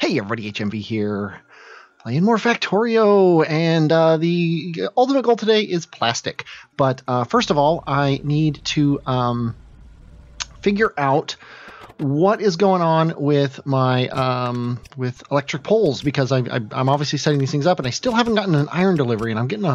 Hey everybody, HMV here, playing more Factorio, and the ultimate goal today is plastic. But first of all, I need to figure out what is going on with my with electric poles, because I'm obviously setting these things up, and I still haven't gotten an iron delivery, and I'm getting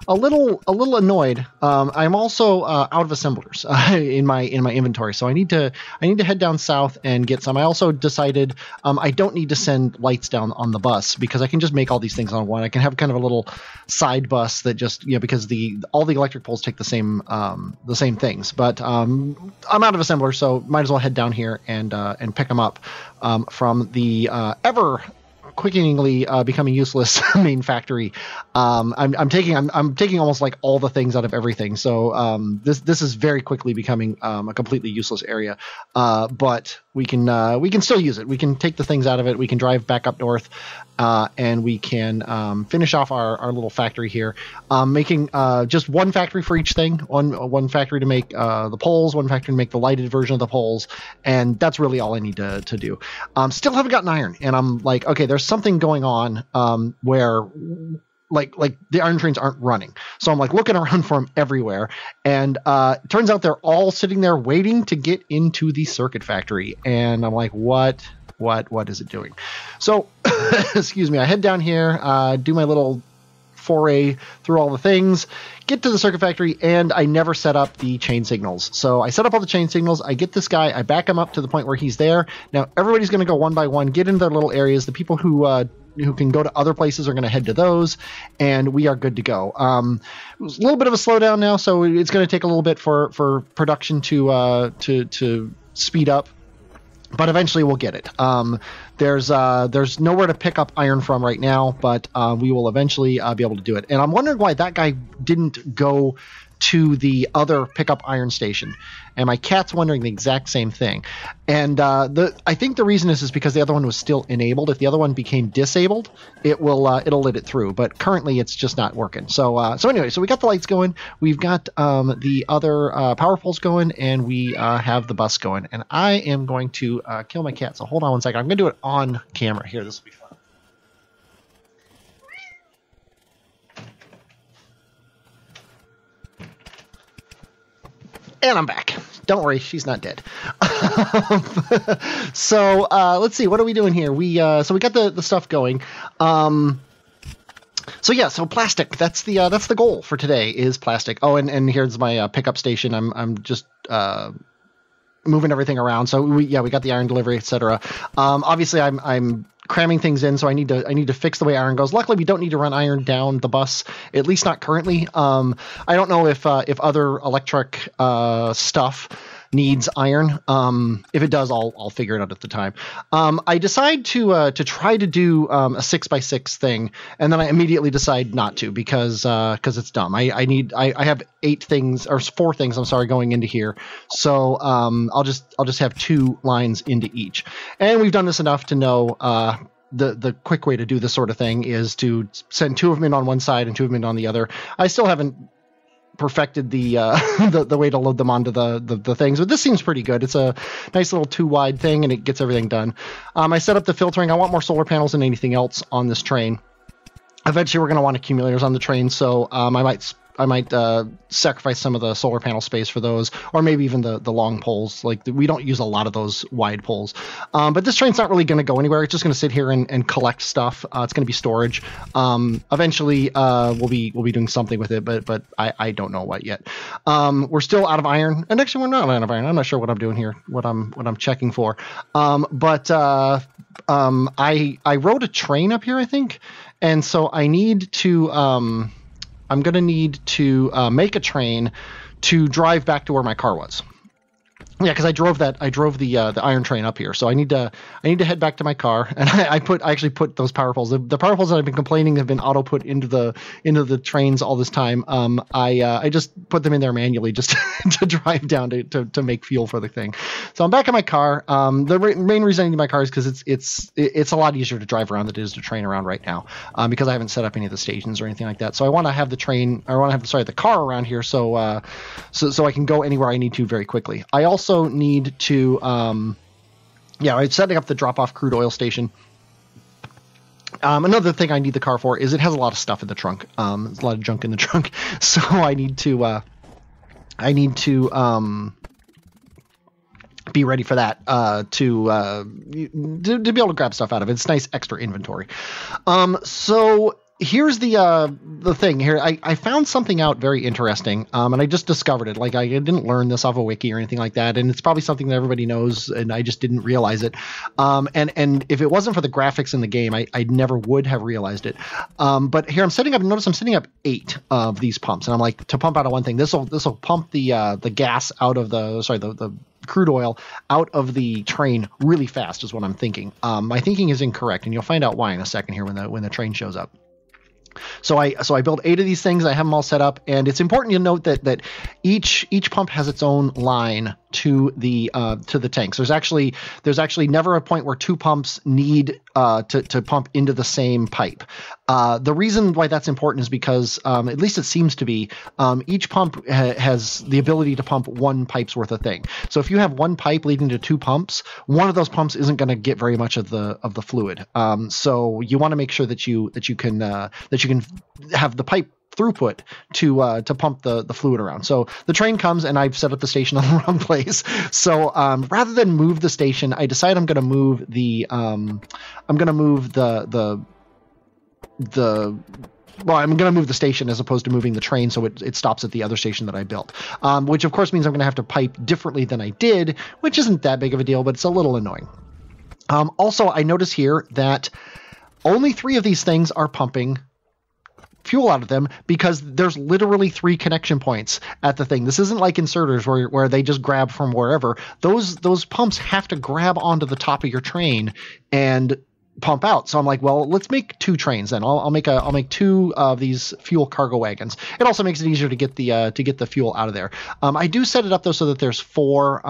a little annoyed. I'm also out of assemblers in my inventory, so I need to head down south and get some. I also decided I don't need to send lights down on the bus, because I can just make all these things on one. I can have kind of a little side bus that just, because all the electric poles take the same things. But I'm out of assemblers, so might as well head down here and pick them up from the ever quickeningly becoming useless main factory. I'm taking almost like all the things out of everything. So this is very quickly becoming a completely useless area. But we can still use it. We can take the things out of it. We can drive back up north, and we can finish off our little factory here, making just one factory for each thing. One factory to make the poles, one factory to make the lighted version of the poles, and that's really all I need to do. Still haven't gotten iron, and I'm like, okay, there's something going on where like the iron trains aren't running. So I'm like looking around for them everywhere, and it turns out they're all sitting there waiting to get into the circuit factory, and I'm like, what is it doing? So excuse me, I head down here, do my little foray through all the things, get to the circuit factory, and I never set up the chain signals. So I set up all the chain signals, I get this guy, I back him up to the point where he's there. Now everybody's going to go one by one, get into their little areas. The people who can go to other places are going to head to those, and we are good to go. It was a little bit of a slowdown now, so it's going to take a little bit for production to speed up, but eventually we'll get it. There's nowhere to pick up iron from right now, but we will eventually be able to do it. And I'm wondering why that guy didn't go to the other pickup iron station, and my cat's wondering the exact same thing. And I think the reason is because the other one was still enabled. If the other one became disabled, it'll let it through, but currently it's just not working. So anyway, so we got the lights going, we've got the other power poles going, and we have the bus going, and I am going to kill my cat. So hold on one second, I'm gonna do it on camera here. This will be fun. And I'm back. Don't worry, she's not dead. So let's see, what are we doing here? We got the stuff going. So plastic. That's the goal for today, is plastic. Oh, and here's my pickup station. I'm just moving everything around. So we got the iron delivery, etc. Obviously I'm cramming things in, so I need to fix the way iron goes. Luckily, we don't need to run iron down the bus, at least not currently. I don't know if other electric stuff needs iron. If it does, I'll figure it out at the time. I decide to try to do a 6x6 thing, and then I immediately decide not to, because it's dumb. I have 4 things, I'm sorry, going into here. So I'll just have 2 lines into each. And we've done this enough to know the quick way to do this sort of thing is to send 2 of them in on one side and 2 of them in on the other. I still haven't perfected the way to load them onto the things, but this seems pretty good. It's a nice little 2-wide thing, and it gets everything done. I set up the filtering. I want more solar panels than anything else on this train. Eventually we're going to want accumulators on the train, so I might sacrifice some of the solar panel space for those, or maybe even the long poles. We don't use a lot of those wide poles. But this train's not really going to go anywhere. It's just going to sit here and collect stuff. It's going to be storage. Eventually, we'll be doing something with it, but I don't know what yet. We're still out of iron, and actually we're not out of iron. I'm not sure what I'm doing here, what I'm checking for. But I rode a train up here, I think, and so I need to. I'm going to need to make a train to drive back to where my car was. Yeah, because I drove the iron train up here, so I need to head back to my car, and I actually put those power poles. The power poles that I've been complaining have been auto put into the trains all this time. I just put them in there manually just to drive down to make fuel for the thing. So I'm back in my car. The main reason I need my car is because it's a lot easier to drive around than it is to train around right now, because I haven't set up any of the stations or anything like that. So I want to have the car around here so I can go anywhere I need to very quickly. I also need to I'm setting up the drop-off crude oil station. Another thing I need the car for is it has a lot of stuff in the trunk. There's a lot of junk in the trunk, so I need to be ready for that to be able to grab stuff out of it. It's nice extra inventory. So here's the thing here. I found something out very interesting, and I just discovered it. Like, I didn't learn this off a wiki or anything like that, and it's probably something that everybody knows, and I just didn't realize it. And if it wasn't for the graphics in the game, I never would have realized it. But here I'm setting up 8 of these pumps, and I'm like, to pump out of one thing, this will pump the gas out of the crude oil out of the train really fast is what I'm thinking. My thinking is incorrect, and you'll find out why in a second here when the train shows up. So I built 8 of these things. I have them all set up, and it's important to note that each pump has its own line to the tanks. There's actually never a point where 2 pumps need to pump into the same pipe. The reason why that's important is because, at least it seems to be, each pump has the ability to pump 1 pipe's worth of thing. So if you have 1 pipe leading to 2 pumps, one of those pumps isn't going to get very much of the fluid. So you want to make sure that you can have the pipe throughput to pump the fluid around. So the train comes, and I've set up the station on the wrong place. So rather than move the station, I decide I'm going to move the station as opposed to moving the train, so it stops at the other station that I built, which of course means I'm going to have to pipe differently than I did, which isn't that big of a deal, but it's a little annoying. Also, I notice here that only 3 of these things are pumping fuel out of them because there's literally 3 connection points at the thing. This isn't like inserters where they just grab from wherever. Those pumps have to grab onto the top of your train and pump out. So I'm like, well, let's make 2 trains then. I'll make 2 of these fuel cargo wagons. It also makes it easier to get the fuel out of there. I do set it up though so that there's 4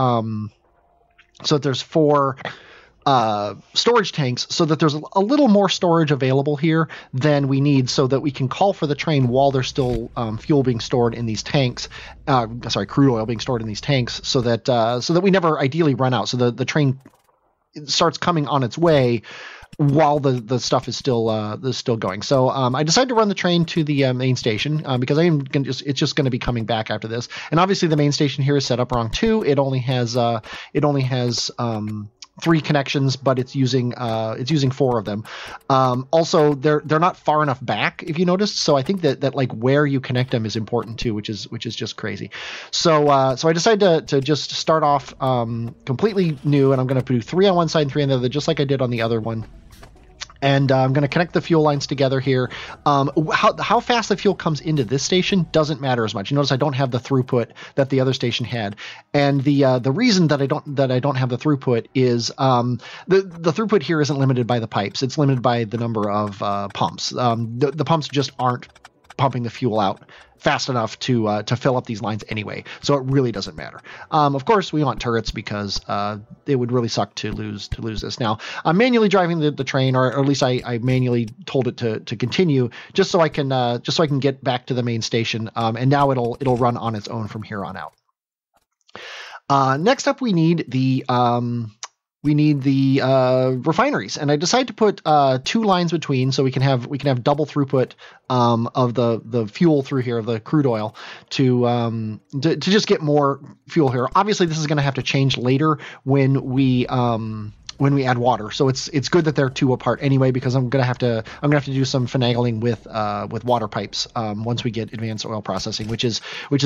storage tanks, so that there's a little more storage available here than we need, so that we can call for the train while there's still fuel being stored in these tanks. Crude oil being stored in these tanks, so that we never ideally run out. So the train starts coming on its way while the stuff is still going. So I decided to run the train to the main station because it's just going to be coming back after this. And obviously the main station here is set up wrong too. It only has 3 connections, but it's using 4 of them. Also, they're not far enough back, if you noticed. So I think that like where you connect them is important too, which is just crazy. So I decided to just start off completely new, and I'm going to do 3 on one side and 3 on the other, just like I did on the other one. And I'm going to connect the fuel lines together here. How fast the fuel comes into this station doesn't matter as much. You notice I don't have the throughput that the other station had, and the reason that I don't have the throughput is the throughput here isn't limited by the pipes. It's limited by the number of pumps. The pumps just aren't pumping the fuel out fast enough to fill up these lines anyway, so it really doesn't matter. Of course, we want turrets because it would really suck to lose this. Now, I'm manually driving the train, or at least I manually told it to continue, just so I can get back to the main station. And now it'll run on its own from here on out. Next up, we need the refineries, and I decided to put 2 lines between, so we can have double throughput of the fuel through here, of the crude oil, to just get more fuel here. Obviously, this is going to have to change later when we add water. So it's good that they're 2 apart anyway, because I'm gonna have to do some finagling with water pipes once we get advanced oil processing, which is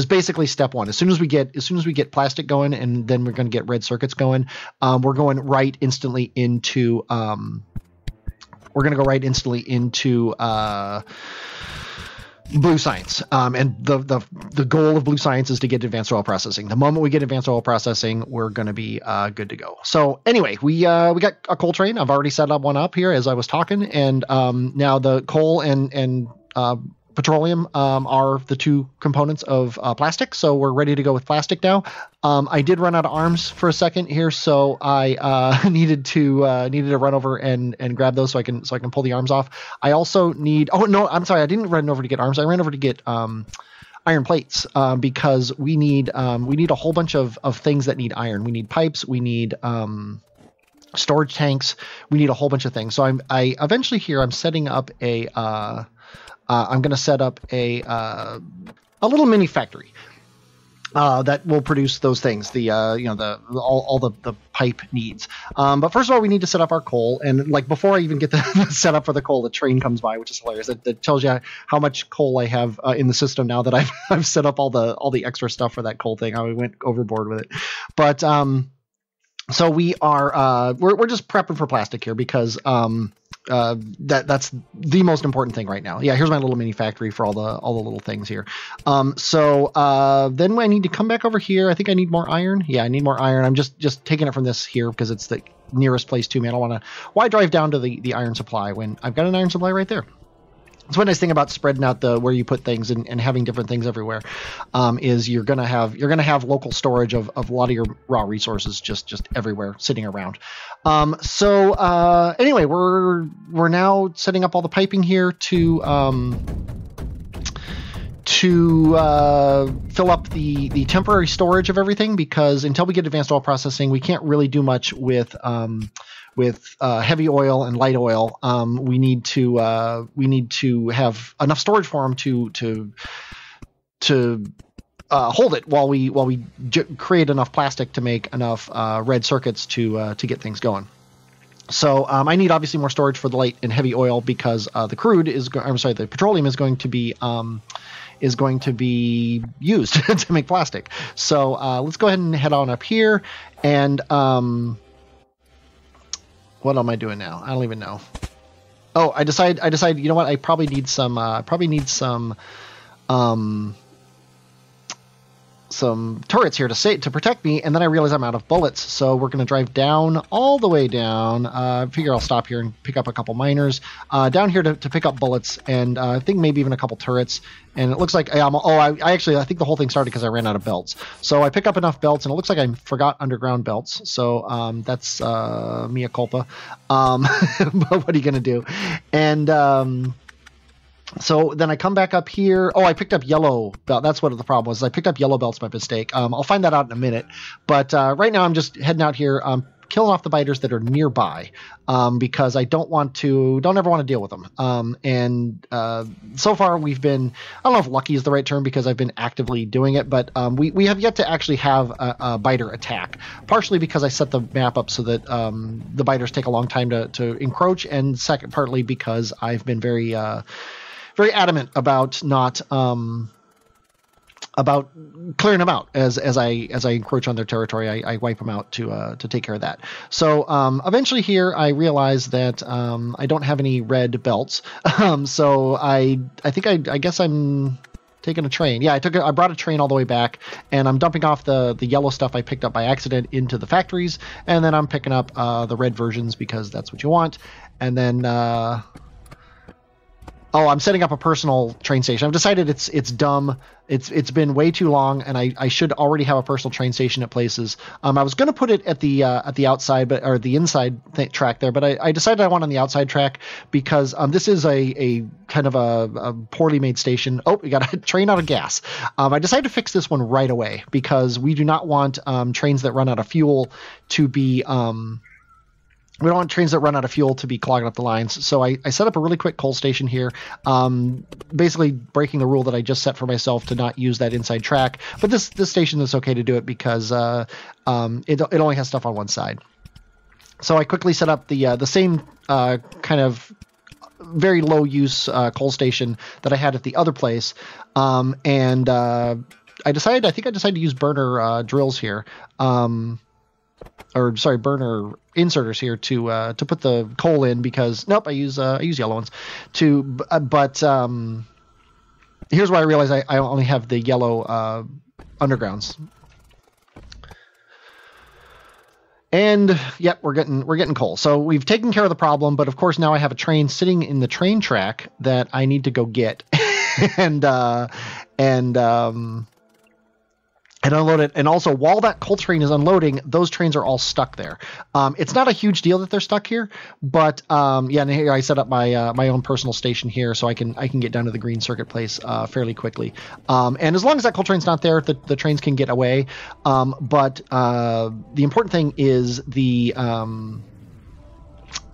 basically step 1. As soon as we get plastic going, and then we're gonna get red circuits going, we're going right instantly into Blue Science, and the goal of Blue Science is to get advanced oil processing. The moment we get advanced oil processing, we're going to be good to go. So anyway, we got a coal train. I've already set one up here as I was talking, and now the coal and petroleum are the 2 components of plastic. So we're ready to go with plastic now. I did run out of arms for a second here, so I needed to run over and grab those so I can pull the arms off. I also need. Oh no, I'm sorry, I didn't run over to get arms. I ran over to get iron plates because we need a whole bunch of things that need iron. We need pipes. We need storage tanks. We need a whole bunch of things. So I eventually here I'm setting up a I'm going to set up a little mini factory that will produce those things. The all the pipe needs. But first of all, we need to set up our coal. And like before I even get the set up for the coal, the train comes by, which is hilarious. That tells you how much coal I have in the system now that I've set up all the extra stuff for that coal thing. I went overboard with it, but so we are we're just prepping for plastic here because that's the most important thing right now. Yeah, here's my little mini factory for all the little things here. So then I need to come back over here. I think I need more iron. Yeah, I need more iron. I'm just taking it from this here because it's the nearest place to me. I don't want to. Why drive down to the iron supply when I've got an iron supply right there? That's one nice thing about spreading out where you put things and having different things everywhere, is you're gonna have local storage of a lot of your raw resources just everywhere sitting around. So anyway, we're now setting up all the piping here to fill up the temporary storage of everything, because until we get advanced oil processing, we can't really do much with heavy oil and light oil. We need to have enough storage for them to hold it while we create enough plastic to make enough red circuits to get things going. So I need obviously more storage for the light and heavy oil because the petroleum is going to be used to make plastic. So let's go ahead and head on up here. And what am I doing now? I don't even know. Oh, I decide. You know what? I probably need some turrets here to protect me, and then I realize I'm out of bullets, so we're going to drive down all the way down. I figure I'll stop here and pick up a couple miners down here to pick up bullets, and I think maybe even a couple turrets. And it looks like I think the whole thing started because I ran out of belts. So I pick up enough belts, and it looks like I forgot underground belts. So that's mea culpa. But what are you going to do? And so then I come back up here. Oh, I picked up yellow belt. That's what the problem was. I picked up yellow belts by mistake. I'll find that out in a minute. But right now I'm just heading out here, killing off the biters that are nearby, because I don't ever want to deal with them. And so far we've been, I don't know if lucky is the right term because I've been actively doing it, but we have yet to actually have a biter attack, partially because I set the map up so that the biters take a long time to encroach, and second, partly because I've been very adamant about not about clearing them out as I encroach on their territory. I wipe them out to take care of that. So eventually here I realize that I don't have any red belts. So I guess I'm taking a train. Yeah, I brought a train all the way back, and I'm dumping off the yellow stuff I picked up by accident into the factories, and then I'm picking up the red versions because that's what you want. And then I'm setting up a personal train station. I've decided it's dumb. It's been way too long, and I should already have a personal train station at places. I was going to put it at the outside, or the inside track there, but I decided I want on the outside track because this is a kind of a poorly made station. Oh, we got a train out of gas. I decided to fix this one right away because we do not want trains that run out of fuel to be we don't want trains that run out of fuel to be clogging up the lines. So I set up a really quick coal station here, basically breaking the rule that I just set for myself to not use that inside track. But this station is okay to do it because it only has stuff on one side. So I quickly set up the same kind of very low use coal station that I had at the other place, and I decided to use burner drills here. Burner inserters here to put the coal in because I use yellow ones but here's why I realize I only have the yellow undergrounds. And yep, we're getting coal. So we've taken care of the problem, but of course now I have a train sitting in the train track that I need to go get and unload it. And also, while that coal train is unloading, those trains are all stuck there. It's not a huge deal that they're stuck here, but and here I set up my own personal station here so I can get down to the green circuit place fairly quickly. And as long as that coal train's not there, the trains can get away. But the important thing is the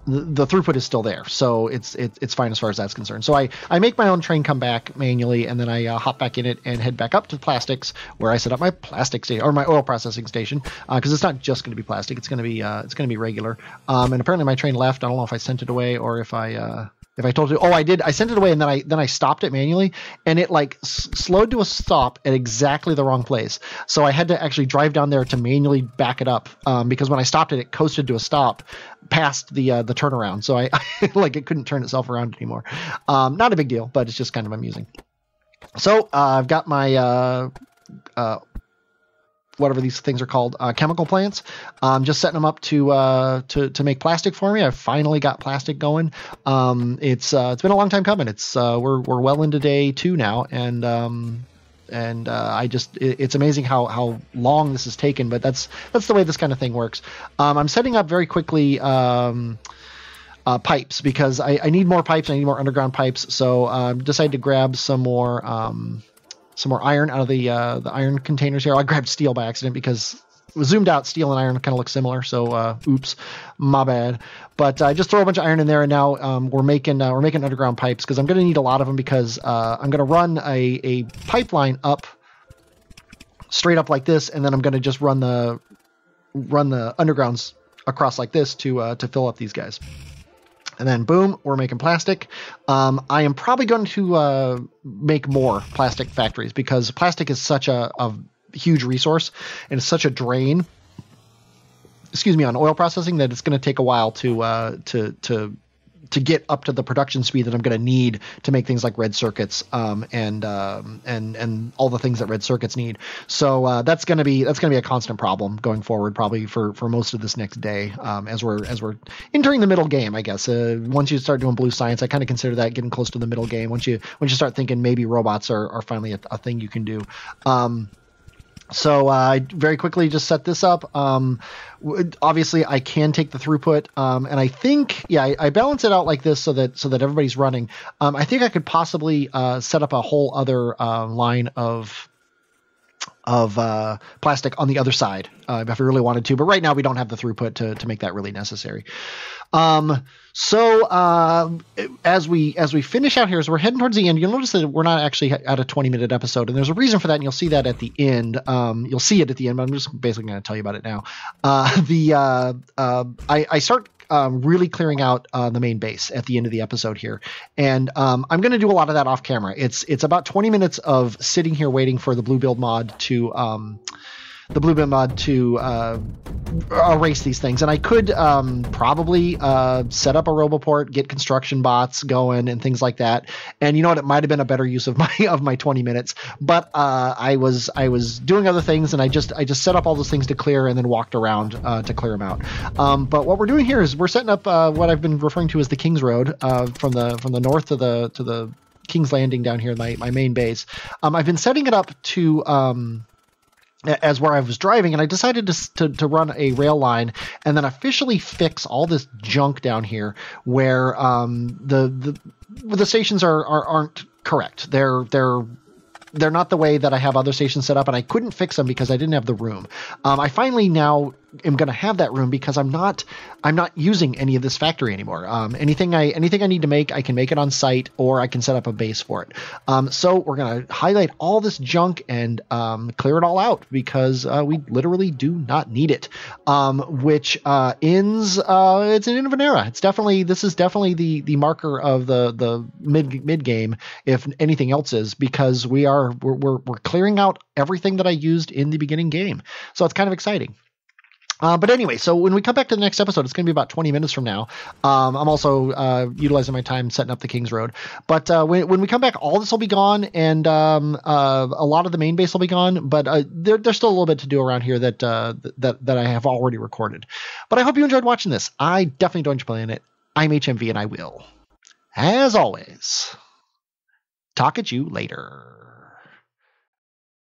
the throughput is still there, so it's fine as far as that's concerned. So I make my own train come back manually, and then I hop back in it and head back up to plastics, where I set up my plastic station or my oil processing station, because it's not just going to be plastic; it's going to be regular. And apparently my train left. I don't know if I sent it away or if I told you. Oh, I did. I sent it away, and then I stopped it manually, and it like slowed to a stop at exactly the wrong place. So I had to actually drive down there to manually back it up, because when I stopped it, it coasted to a stop past the turnaround. So I like it couldn't turn itself around anymore. Not a big deal, but it's just kind of amusing. So I've got my whatever these things are called, chemical plants. Just setting them up to make plastic for me. I've finally got plastic going. It's been a long time coming. We're well into day 2 now, and it's amazing how long this has taken, but that's the way this kind of thing works. I'm setting up very quickly pipes, because I need more pipes. I need more underground pipes. So decided to grab some more iron out of the iron containers here. I grabbed steel by accident because it was zoomed out. Steel and iron kind of look similar. So oops, my bad. But I just throw a bunch of iron in there, and now we're making underground pipes, because I'm going to need a lot of them, because I'm going to run a pipeline up straight up like this, and then I'm going to just run the undergrounds across like this to fill up these guys. And then boom, we're making plastic. I am probably going to make more plastic factories, because plastic is such a huge resource, and it's such a drain, on oil processing, that it's going to take a while to get up to the production speed that I'm going to need to make things like red circuits, and all the things that red circuits need. So that's going to be a constant problem going forward, probably for most of this next day, as we're entering the middle game, I guess. Once you start doing blue science, I kind of consider that getting close to the middle game. Once you start thinking maybe robots are finally a thing you can do. So I very quickly just set this up. Obviously, I can take the throughput, and I think, I balance it out like this so that everybody's running. I think I could possibly set up a whole other line of plastic on the other side if I really wanted to. But right now we don't have the throughput to make that really necessary. So as we finish out here, as we're heading towards the end, you'll notice that we're not actually at a 20-minute episode, and there's a reason for that, and you'll see that at the end. You'll see it at the end, but I'm just basically going to tell you about it now. I start really clearing out the main base at the end of the episode here, and I'm going to do a lot of that off camera. It's about 20 minutes of sitting here waiting for the Blue Build mod to erase these things. And I could probably set up a Roboport, get construction bots going and things like that. And you know what? It might have been a better use of my 20 minutes. But I was doing other things, and I just set up all those things to clear and then walked around to clear them out. But what we're doing here is we're setting up what I've been referring to as the King's Road, from the north to the King's Landing down here, my main base. I've been setting it up to as where I was driving, and I decided to run a rail line and then officially fix all this junk down here where the stations aren't correct. They're not the way that I have other stations set up, and I couldn't fix them because I didn't have the room. I finally now am going to have that room, because I'm not using any of this factory anymore. Anything I need to make, I can make it on site, or I can set up a base for it. So we're going to highlight all this junk and clear it all out, because we literally do not need it. Which ends it's an end of an era. This is definitely the marker of the mid game, if anything else is, because we're clearing out everything that I used in the beginning game. So it's kind of exciting. But anyway, so when we come back to the next episode, it's going to be about 20 minutes from now. I'm also utilizing my time setting up the King's Road. But when we come back, all this will be gone, and a lot of the main base will be gone. But there's still a little bit to do around here that I have already recorded. But I hope you enjoyed watching this. I definitely enjoyed playing it. I'm HMV, and I will, as always, talk at you later.